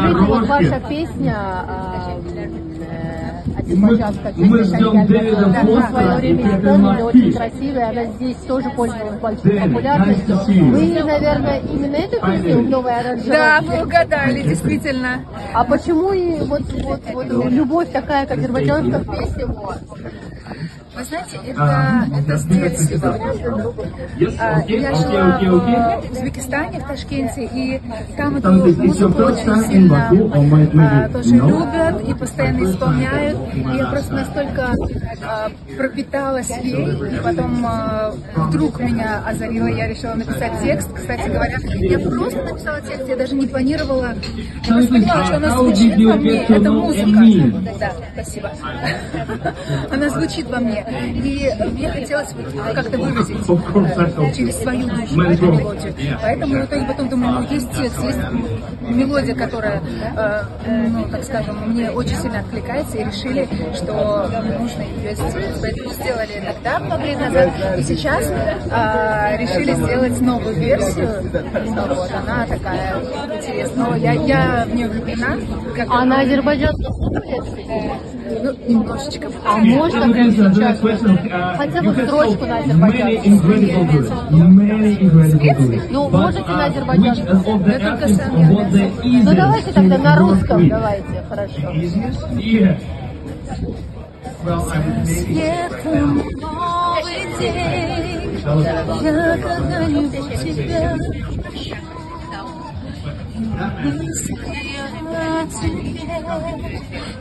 Скажите, вот ваша песня мы ждем Дэвида в свое Фостера и время Петер исполнили, очень Макфи. красивая, она здесь тоже пользовалась большой популярностью. Вы, наверное, именно эту песню в новой аранжировке? Да, вы угадали, действительно. А почему и вот любовь такая к азербайджанским песням? Вы знаете, это с детства. Я жила в Узбекистане, в Ташкенте, и там эту музыку очень сильно тоже любят и постоянно исполняют. И я просто настолько пропиталась ей, и потом вдруг меня озарило, я решила написать текст. Кстати говоря, я просто написала текст, я даже не планировала. Я просто понимала, что она звучит во мне, это музыка. Да, спасибо. Она звучит во мне. И мне хотелось как-то выразить через свою душу эту мелодию. Поэтому в итоге потом думаю, ну есть текст, есть мелодия, которая, ну так скажем, мне очень сильно откликается, и решили, что нужно ее сделать. Поэтому сделали это тогда, много лет назад, и сейчас решили сделать новую версию. Вот, она такая интересная. Я в нее влюблена. А на азербайджанском ну, немножечко. А можно прямо сейчас? Хотя бы строчку на азербайджанском. Ну, можете на азербайджанском. Я только сам. Ну, давайте тогда на русском, давайте, хорошо. Светом новый день, я когда-нибудь тебя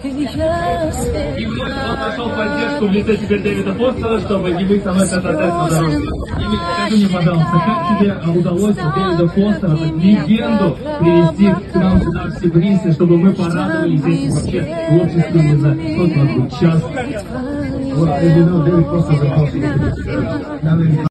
И вот он нашел поддержку в лице теперь Дэвида Фостера, чтобы не быть самой соответственно дороже. Димит, скажи мне, пожалуйста, как тебе удалось Дэвида Фостера, легенду, привести к нам сюда в Сибрисе, чтобы мы порадовали здесь вообще в обществе за сколько у нас будет час? Вот, Дэвид Фостер